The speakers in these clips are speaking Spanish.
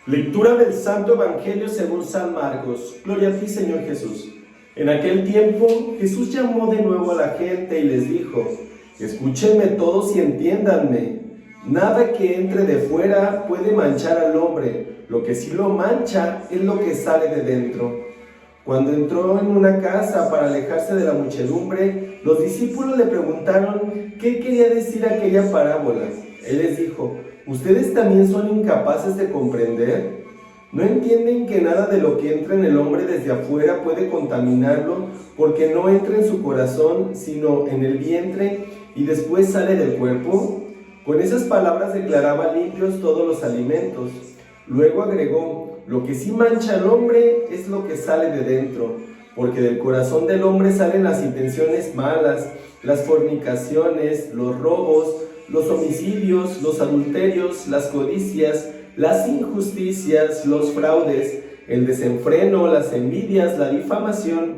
Lectura del Santo Evangelio según San Marcos. Gloria a ti, Señor Jesús. En aquel tiempo, Jesús llamó de nuevo a la gente y les dijo: escúchenme todos y entiéndanme. Nada que entre de fuera puede manchar al hombre. Lo que sí lo mancha es lo que sale de dentro. Cuando entró en una casa para alejarse de la muchedumbre, los discípulos le preguntaron qué quería decir aquella parábola. Él les dijo: ¿ustedes también son incapaces de comprender? ¿No entienden que nada de lo que entra en el hombre desde afuera puede contaminarlo, porque no entra en su corazón, sino en el vientre y después sale del cuerpo? Con esas palabras declaraba limpios todos los alimentos. Luego agregó: lo que sí mancha al hombre es lo que sale de dentro, porque del corazón del hombre salen las intenciones malas, las fornicaciones, los robos, los homicidios, los adulterios, las codicias, las injusticias, los fraudes, el desenfreno, las envidias, la difamación,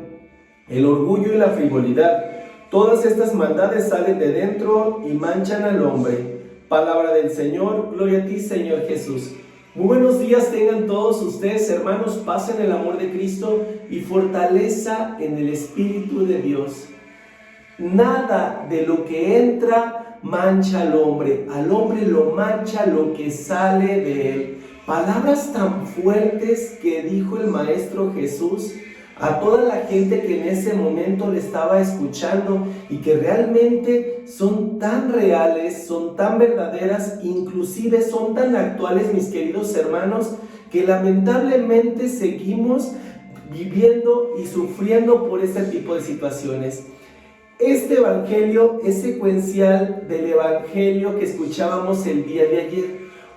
el orgullo y la frivolidad. Todas estas maldades salen de dentro y manchan al hombre. Palabra del Señor. Gloria a ti, Señor Jesús. Muy buenos días tengan todos ustedes, hermanos. Paz en el amor de Cristo y fortaleza en el Espíritu de Dios. Nada de lo que entra mancha al hombre lo mancha lo que sale de él. Palabras tan fuertes que dijo el Maestro Jesús a toda la gente que en ese momento le estaba escuchando y que realmente son tan reales, son tan verdaderas, inclusive son tan actuales, mis queridos hermanos, que lamentablemente seguimos viviendo y sufriendo por este tipo de situaciones. Este evangelio es secuencial del evangelio que escuchábamos el día de ayer,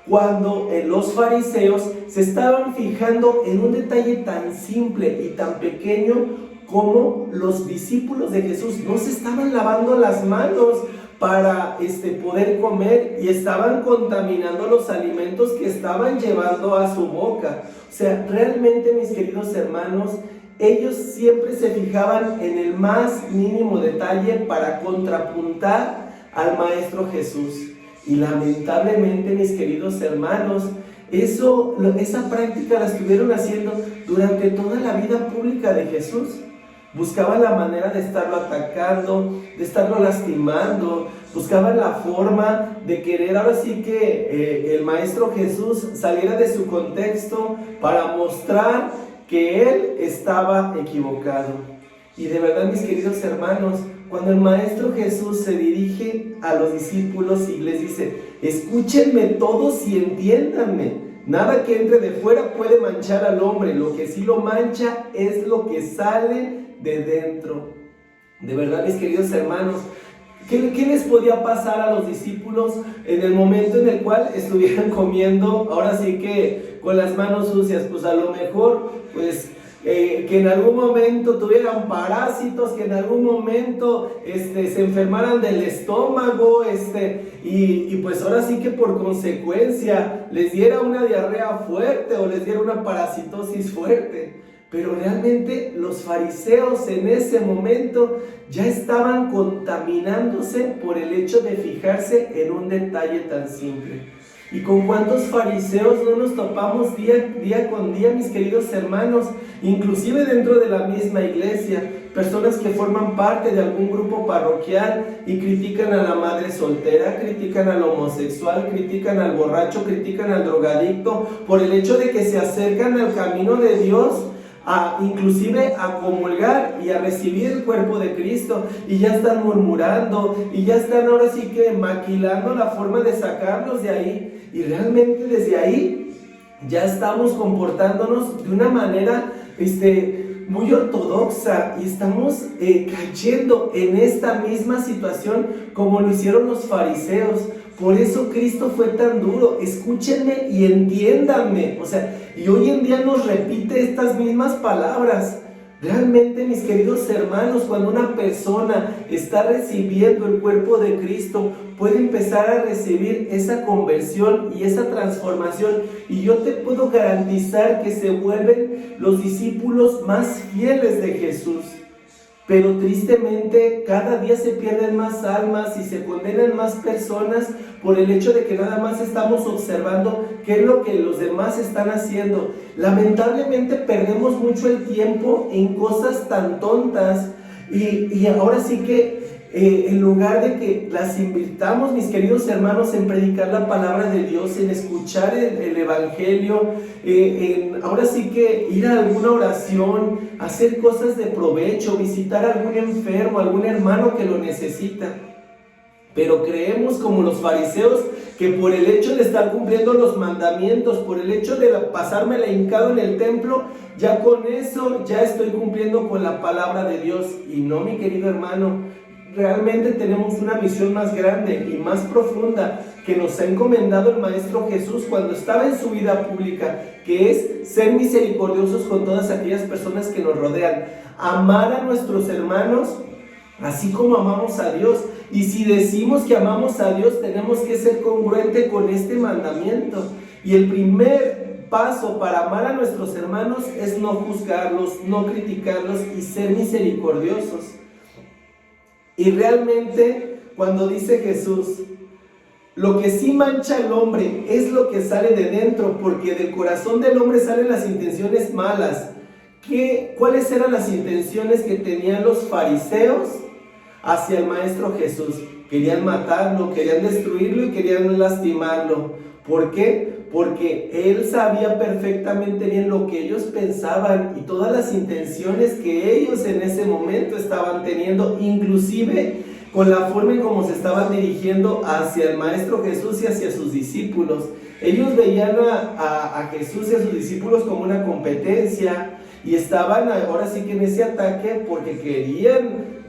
cuando los fariseos se estaban fijando en un detalle tan simple y tan pequeño como los discípulos de Jesús no se estaban lavando las manos para poder comer y estaban contaminando los alimentos que estaban llevando a su boca. O sea, realmente, mis queridos hermanos, ellos siempre se fijaban en el más mínimo detalle para contrapuntar al Maestro Jesús. Y lamentablemente, mis queridos hermanos, esa práctica la estuvieron haciendo durante toda la vida pública de Jesús. Buscaban la manera de estarlo atacando, de estarlo lastimando, buscaban la forma de querer ahora sí que el Maestro Jesús saliera de su contexto para mostrar que él estaba equivocado. Y de verdad, mis queridos hermanos, cuando el Maestro Jesús se dirige a los discípulos y les dice: escúchenme todos y entiéndanme, nada que entre de fuera puede manchar al hombre, lo que sí lo mancha es lo que sale de dentro. De verdad, mis queridos hermanos, ¿qué les podía pasar a los discípulos en el momento en el cual estuvieran comiendo, ahora sí que con las manos sucias? Pues a lo mejor, que en algún momento tuvieran parásitos, que en algún momento se enfermaran del estómago, y pues ahora sí que por consecuencia les diera una diarrea fuerte o les diera una parasitosis fuerte. Pero realmente los fariseos en ese momento ya estaban contaminándose por el hecho de fijarse en un detalle tan simple. ¿Y con cuántos fariseos no nos topamos día con día, mis queridos hermanos? Inclusive dentro de la misma iglesia, personas que forman parte de algún grupo parroquial y critican a la madre soltera, critican al homosexual, critican al borracho, critican al drogadicto, por el hecho de que se acercan al camino de Dios, inclusive a comulgar y a recibir el cuerpo de Cristo, y ya están murmurando y ya están ahora sí que maquilando la forma de sacarlos de ahí, y realmente desde ahí ya estamos comportándonos de una manera muy ortodoxa y estamos cayendo en esta misma situación como lo hicieron los fariseos. Por eso Cristo fue tan duro: escúchenme y entiéndanme. O sea, y hoy en día nos repite estas mismas palabras. Realmente, mis queridos hermanos, cuando una persona está recibiendo el cuerpo de Cristo, puede empezar a recibir esa conversión y esa transformación. Y yo te puedo garantizar que se vuelven los discípulos más fieles de Jesús. Pero tristemente cada día se pierden más almas y se condenan más personas por el hecho de que nada más estamos observando qué es lo que los demás están haciendo. Lamentablemente perdemos mucho el tiempo en cosas tan tontas y ahora sí que en lugar de que las invirtamos, mis queridos hermanos, en predicar la palabra de Dios, en escuchar el Evangelio, ahora sí que ir a alguna oración, hacer cosas de provecho, visitar a algún enfermo, algún hermano que lo necesita. Pero creemos como los fariseos que por el hecho de estar cumpliendo los mandamientos, por el hecho de pasármela hincado en el templo, ya con eso ya estoy cumpliendo con la palabra de Dios. Y no, mi querido hermano, realmente tenemos una misión más grande y más profunda que nos ha encomendado el Maestro Jesús cuando estaba en su vida pública, que es ser misericordiosos con todas aquellas personas que nos rodean, amar a nuestros hermanos así como amamos a Dios. Y si decimos que amamos a Dios, tenemos que ser congruente con este mandamiento. Y el primer paso para amar a nuestros hermanos es no juzgarlos, no criticarlos y ser misericordiosos. Y realmente, cuando dice Jesús, lo que sí mancha al hombre es lo que sale de dentro, porque del corazón del hombre salen las intenciones malas. ¿Cuáles eran las intenciones que tenían los fariseos hacia el Maestro Jesús? Querían matarlo, querían destruirlo y querían lastimarlo. ¿Por qué? Porque él sabía perfectamente bien lo que ellos pensaban y todas las intenciones que ellos en ese momento estaban teniendo, inclusive con la forma en cómo se estaban dirigiendo hacia el Maestro Jesús y hacia sus discípulos. Ellos veían a Jesús y a sus discípulos como una competencia y estaban ahora sí que en ese ataque porque querían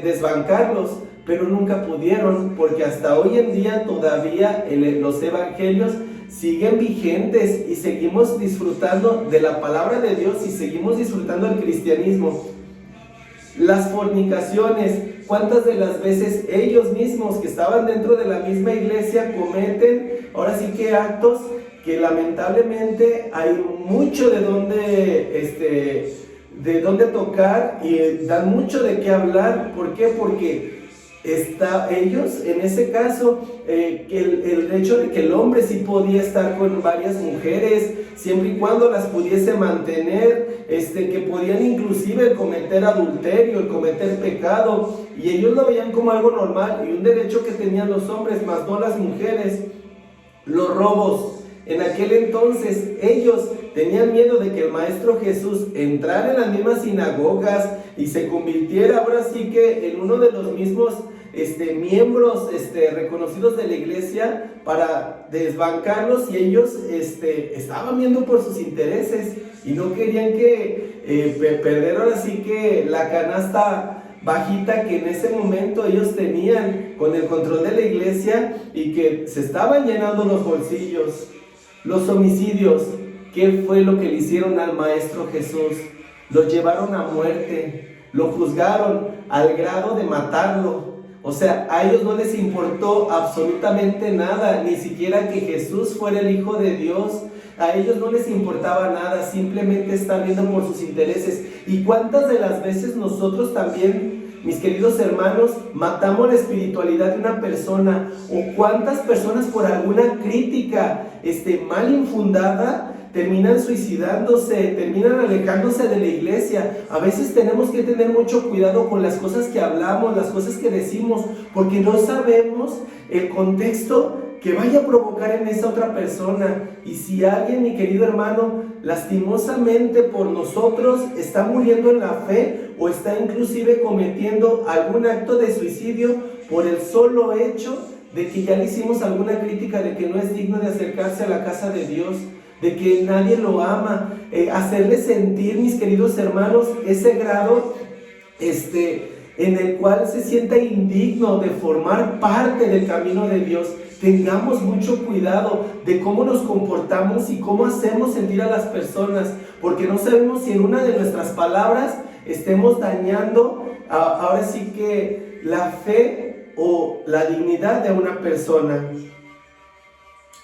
desbancarlos, pero nunca pudieron, porque hasta hoy en día todavía los evangelios siguen vigentes y seguimos disfrutando de la palabra de Dios y seguimos disfrutando del cristianismo. Las fornicaciones, ¿cuántas de las veces ellos mismos que estaban dentro de la misma iglesia cometen ahora sí que actos que lamentablemente hay mucho de dónde tocar y dan mucho de qué hablar? ¿Por qué? Porque ellos, en ese caso, el hecho de que el hombre sí podía estar con varias mujeres, siempre y cuando las pudiese mantener, que podían inclusive cometer adulterio, el cometer pecado, y ellos lo veían como algo normal y un derecho que tenían los hombres, más no las mujeres. Los robos. En aquel entonces ellos tenían miedo de que el Maestro Jesús entrara en las mismas sinagogas y se convirtiera ahora sí que en uno de los mismos miembros reconocidos de la iglesia para desbancarlos, y ellos estaban viendo por sus intereses y no querían que perder ahora sí que la canasta bajita que en ese momento ellos tenían con el control de la iglesia y que se estaban llenando los bolsillos. Los homicidios, ¿qué fue lo que le hicieron al Maestro Jesús? Lo llevaron a muerte, lo juzgaron al grado de matarlo. O sea, a ellos no les importó absolutamente nada, ni siquiera que Jesús fuera el Hijo de Dios. A ellos no les importaba nada, simplemente están viendo por sus intereses. ¿Y cuántas de las veces nosotros también, mis queridos hermanos, matamos la espiritualidad de una persona? ¿O cuántas personas por alguna crítica mal infundada terminan suicidándose, terminan alejándose de la iglesia? A veces tenemos que tener mucho cuidado con las cosas que hablamos, las cosas que decimos, porque no sabemos el contexto que vaya a provocar en esa otra persona. Y si alguien, mi querido hermano, lastimosamente por nosotros está muriendo en la fe o está inclusive cometiendo algún acto de suicidio por el solo hecho de que ya le hicimos alguna crítica de que no es digno de acercarse a la casa de Dios, de que nadie lo ama, hacerle sentir, mis queridos hermanos, ese grado en el cual se sienta indigno de formar parte del camino de Dios. Tengamos mucho cuidado de cómo nos comportamos y cómo hacemos sentir a las personas, porque no sabemos si en una de nuestras palabras estemos dañando ahora sí que la fe o la dignidad de una persona.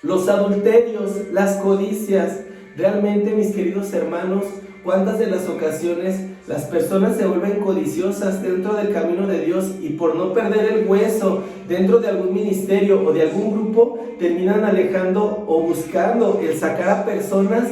Los adulterios, las codicias, realmente, mis queridos hermanos, cuántas de las ocasiones las personas se vuelven codiciosas dentro del camino de Dios y por no perder el hueso dentro de algún ministerio o de algún grupo, terminan alejando o buscando el sacar a personas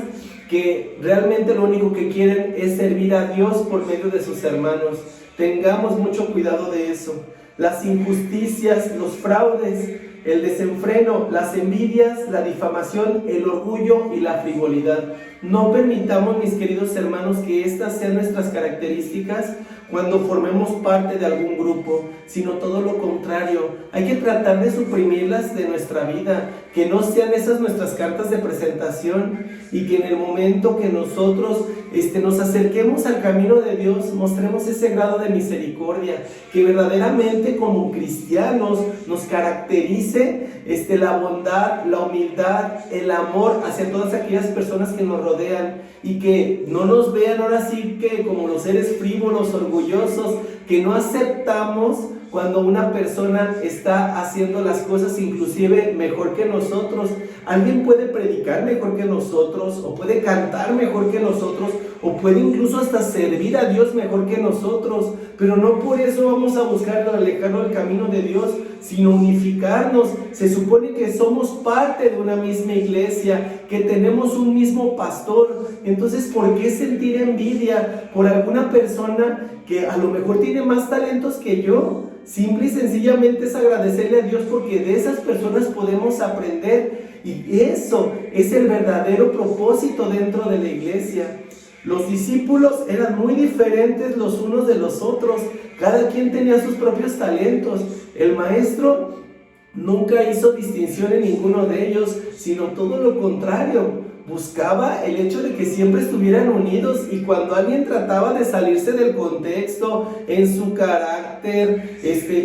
que realmente lo único que quieren es servir a Dios por medio de sus hermanos. Tengamos mucho cuidado de eso. Las injusticias, los fraudes, el desenfreno, las envidias, la difamación, el orgullo y la frivolidad. No permitamos, mis queridos hermanos, que estas sean nuestras características cuando formemos parte de algún grupo, sino todo lo contrario. Hay que tratar de suprimirlas de nuestra vida, que no sean esas nuestras cartas de presentación, y que en el momento que nosotros nos acerquemos al camino de Dios, mostremos ese grado de misericordia, que verdaderamente como cristianos nos caracterice la bondad, la humildad, el amor hacia todas aquellas personas que nos rodean, y que no nos vean ahora sí que como los seres frívolos, orgullosos, que no aceptamos cuando una persona está haciendo las cosas inclusive mejor que nosotros. Alguien puede predicar mejor que nosotros, o puede cantar mejor que nosotros, o puede incluso hasta servir a Dios mejor que nosotros, pero no por eso vamos a buscar alejarnos del camino de Dios, sino unificarnos. Se supone que somos parte de una misma iglesia, que tenemos un mismo pastor. Entonces, ¿por qué sentir envidia por alguna persona que a lo mejor tiene más talentos que yo? Simple y sencillamente es agradecerle a Dios, porque de esas personas podemos aprender, y eso es el verdadero propósito dentro de la iglesia. Los discípulos eran muy diferentes los unos de los otros, cada quien tenía sus propios talentos. El maestro nunca hizo distinción en ninguno de ellos, sino todo lo contrario. Buscaba el hecho de que siempre estuvieran unidos, y cuando alguien trataba de salirse del contexto en su carácter,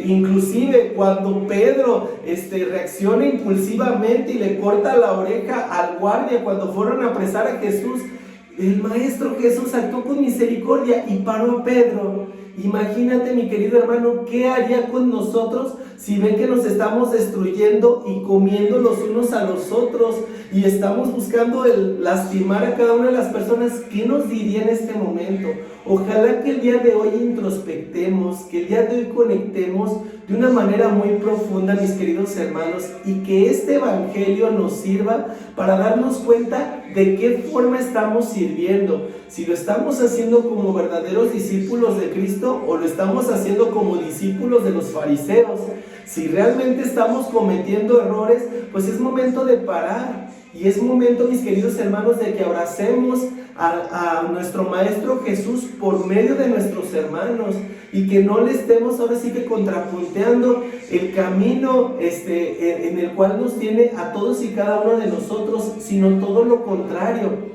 inclusive cuando Pedro reacciona impulsivamente y le corta la oreja al guardia cuando fueron a apresar a Jesús, el Maestro Jesús actuó con misericordia y paró a Pedro. Imagínate, mi querido hermano, ¿qué haría con nosotros si ven que nos estamos destruyendo y comiendo los unos a los otros, y estamos buscando el lastimar a cada una de las personas? ¿Qué nos diría en este momento? Ojalá que el día de hoy introspectemos, que el día de hoy conectemos de una manera muy profunda, mis queridos hermanos, y que este evangelio nos sirva para darnos cuenta de qué forma estamos sirviendo. Si lo estamos haciendo como verdaderos discípulos de Cristo, o lo estamos haciendo como discípulos de los fariseos. Si realmente estamos cometiendo errores, pues es momento de parar. Y es momento, mis queridos hermanos, de que abracemos a nuestro Maestro Jesús por medio de nuestros hermanos, y que no le estemos ahora sí que contrapunteando el camino en el cual nos tiene a todos y cada uno de nosotros, sino todo lo contrario.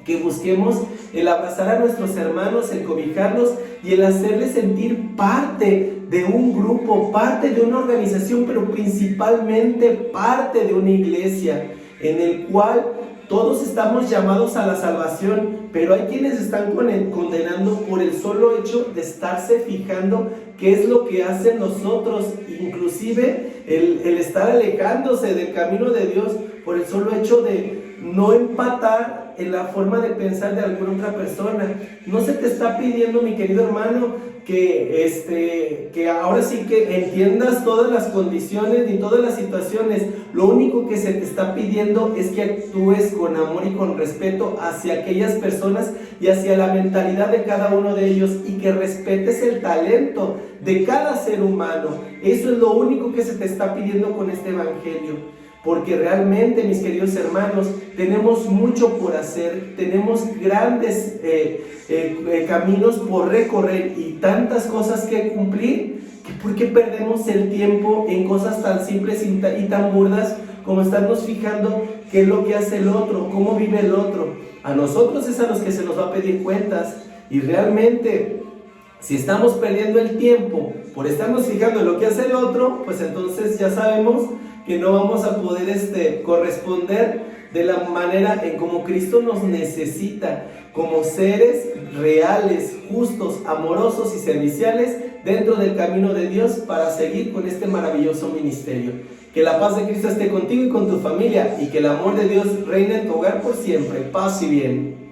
Que busquemos el abrazar a nuestros hermanos, el cobijarlos y el hacerles sentir parte de un grupo, parte de una organización, pero principalmente parte de una iglesia, en el cual todos estamos llamados a la salvación, pero hay quienes están condenando por el solo hecho de estarse fijando qué es lo que hacen nosotros, inclusive el estar alejándose del camino de Dios por el solo hecho de no empatar en la forma de pensar de alguna otra persona. No se te está pidiendo, mi querido hermano, que ahora sí que entiendas todas las condiciones ni todas las situaciones. Lo único que se te está pidiendo es que actúes con amor y con respeto hacia aquellas personas y hacia la mentalidad de cada uno de ellos, y que respetes el talento de cada ser humano. Eso es lo único que se te está pidiendo con este evangelio. Porque realmente, mis queridos hermanos, tenemos mucho por hacer, tenemos grandes caminos por recorrer y tantas cosas que cumplir, que ¿por qué perdemos el tiempo en cosas tan simples y tan burdas como estarnos fijando qué es lo que hace el otro, cómo vive el otro? A nosotros es a los que se nos va a pedir cuentas, y realmente, si estamos perdiendo el tiempo por estarnos fijando en lo que hace el otro, pues entonces ya sabemos que no vamos a poder corresponder de la manera en como Cristo nos necesita, como seres reales, justos, amorosos y serviciales dentro del camino de Dios, para seguir con este maravilloso ministerio. Que la paz de Cristo esté contigo y con tu familia, y que el amor de Dios reine en tu hogar por siempre. Paz y bien.